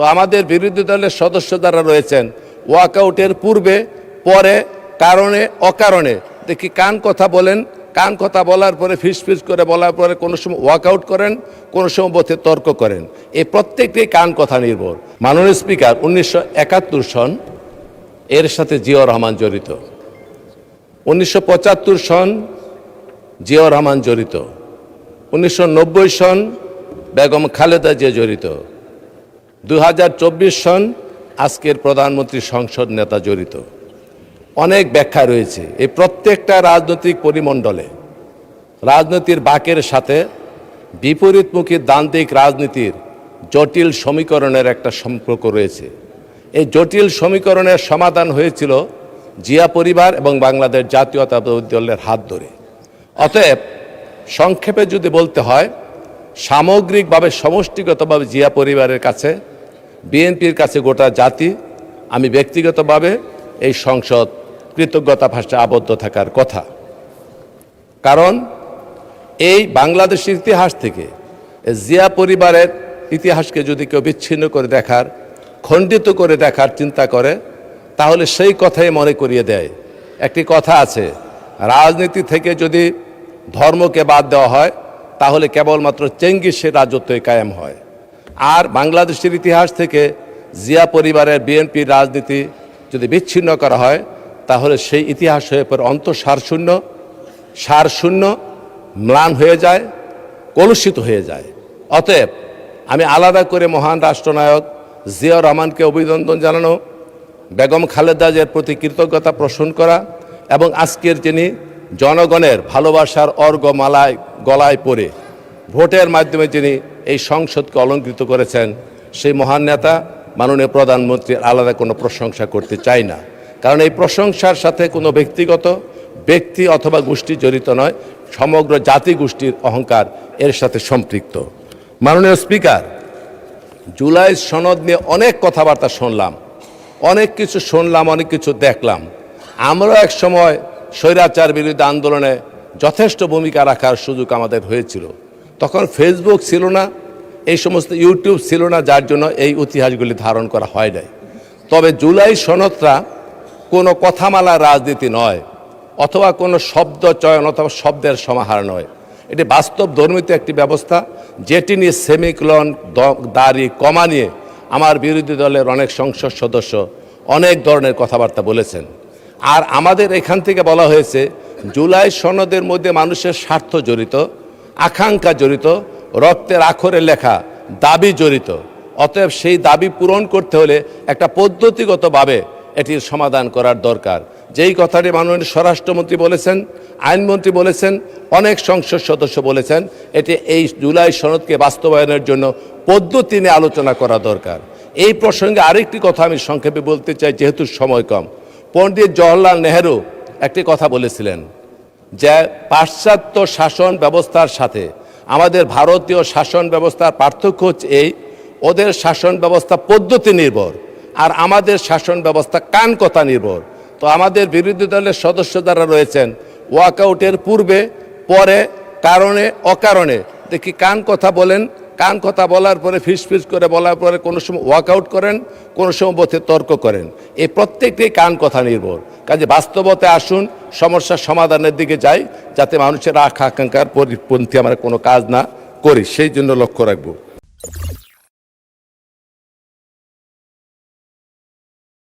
তো আমাদের বিরোধী দলের সদস্য যারা রয়েছেন ওয়াকআউটের পূর্বে পরে কারণে অকারণে দেখি কান কথা বলেন, কান কথা বলার পরে ফিস করে বলার পরে কোনো সময় ওয়াকআউট করেন, কোনো সময় বোধে তর্ক করেন। এই প্রত্যেকটি কান কথা নির্ভর। মাননীয় স্পিকার 1971 সন এর সাথে জিয়াউর রহমান জড়িত, 1975 সন জিয়াউর রহমান জড়িত, 1990 সন বেগম খালেদা জিয়া জড়িত, 2024 সন আজকের প্রধানমন্ত্রী সংসদ নেতা জড়িত। অনেক ব্যাখ্যা রয়েছে। এই প্রত্যেকটা রাজনৈতিক পরিমণ্ডলে রাজনীতির বাঁকের সাথে বিপরীতমুখী দ্বান্দ্বিক রাজনীতির জটিল সমীকরণের একটা সম্পর্ক রয়েছে। এই জটিল সমীকরণের সমাধান হয়েছিল জিয়া পরিবার এবং বাংলাদেশ জাতীয়তাবাদী দলের হাত ধরে। অতএব সংক্ষেপে যদি বলতে হয়, সামগ্রিকভাবে সমষ্টিগতভাবে জিয়া পরিবারের কাছে, বিএনপির কাছে গোটা জাতি, আমি ব্যক্তিগতভাবে এই সংসদ কৃতজ্ঞতা ভাষায় আবদ্ধ থাকার কথা। কারণ এই বাংলাদেশের ইতিহাস থেকে জিয়া পরিবারের ইতিহাসকে যদি কেউ বিচ্ছিন্ন করে দেখার, খণ্ডিত করে দেখার চিন্তা করে, তাহলে সেই কথাই মনে করিয়ে দেয়। একটি কথা আছে, রাজনীতি থেকে যদি ধর্মকে বাদ দেওয়া হয় তাহলে কেবলমাত্র চেঙ্গিসের রাজত্বই কায়েম হয়। আর বাংলাদেশের ইতিহাস থেকে জিয়া পরিবারের বিএনপির রাজনীতি যদি বিচ্ছিন্ন করা হয় তাহলে সেই ইতিহাস হয়ে পড়ে অন্তঃসারশূন্য, সারশূন্য, ম্লান হয়ে যায়, কলুষিত হয়ে যায়। অতএব আমি আলাদা করে মহান রাষ্ট্রনায়ক জিয়াউর রহমানকে অভিনন্দন জানানো, বেগম খালেদা জিয়ার প্রতি কৃতজ্ঞতা পোষণ করা এবং আজকের যিনি জনগণের ভালোবাসার অর্ঘ্যমালায় গলায় পড়ে ভোটের মাধ্যমে যিনি এই সংসদকে অলঙ্কৃত করেছেন, সেই মহান নেতা মাননীয় প্রধানমন্ত্রীর আলাদা কোনো প্রশংসা করতে চাই না। কারণ এই প্রশংসার সাথে কোনো ব্যক্তিগত ব্যক্তি অথবা গোষ্ঠী জড়িত নয়, সমগ্র জাতি গোষ্ঠীর অহংকার এর সাথে সম্পৃক্ত। মাননীয় স্পিকার, জুলাই সনদ নিয়ে অনেক কথাবার্তা শুনলাম, অনেক কিছু শুনলাম, অনেক কিছু দেখলাম। আমরাও এক সময় স্বৈরাচার বিরোধী আন্দোলনে যথেষ্ট ভূমিকা রাখার সুযোগ আমাদের হয়েছিল। তখন ফেসবুক ছিল না, এই সমস্ত ইউটিউব ছিল না, যার জন্য এই ইতিহাসগুলি ধারণ করা হয় নাই। তবে জুলাই সনদটা কোনো কথামালার রাজনীতি নয়, অথবা কোনো শব্দ চয়ন অথবা শব্দের সমাহার নয়। এটি বাস্তব ধর্মিত একটি ব্যবস্থা, যেটি নিয়ে সেমিকলন, দাড়ি, কমা নিয়ে আমার বিরোধী দলের অনেক সংসদ সদস্য অনেক ধরনের কথাবার্তা বলেছেন। আর আমাদের এখান থেকে বলা হয়েছে জুলাই সনদের মধ্যে মানুষের স্বার্থ জড়িত, আকাঙ্ক্ষা জড়িত, রক্তের আখরে লেখা দাবি জড়িত। অতএব সেই দাবি পূরণ করতে হলে একটা পদ্ধতিগতভাবে এটির সমাধান করার দরকার। যেই কথাটি মাননীয় স্বরাষ্ট্রমন্ত্রী বলেছেন, আইনমন্ত্রী বলেছেন, অনেক সংসদ সদস্য বলেছেন, এটি এই জুলাই সনদকে বাস্তবায়নের জন্য পদ্ধতি নিয়ে আলোচনা করা দরকার। এই প্রসঙ্গে আরেকটি কথা আমি সংক্ষেপে বলতে চাই, যেহেতু সময় কম। পণ্ডিত জওহরলাল নেহেরু একটি কথা বলেছিলেন যে পাশ্চাত্য শাসন ব্যবস্থার সাথে আমাদের ভারতীয় শাসন ব্যবস্থার পার্থক্য হচ্ছে এই, ওদের শাসন ব্যবস্থা পদ্ধতি নির্ভর আর আমাদের শাসন ব্যবস্থা কান কথা নির্ভর। তো আমাদের বিরোধী দলের সদস্য যারা রয়েছেন ওয়াকআউটের পূর্বে পরে কারণে অকারণে দেখি কান কথা বলেন, কান কথা বলার পরে ফিস করে বলার পরে কোনো সময় ওয়াকআউট করেন, কোনো সময় বোধে তর্ক করেন। এই প্রত্যেকটি কান কথা নির্ভর। কাজে বাস্তবতে আসুন, সমস্যার সমাধানের দিকে যাই, যাতে মানুষের আকাঙ্ক্ষার পরিপন্থী আমরা কোনো কাজ না করি, সেই জন্য লক্ষ্য রাখব।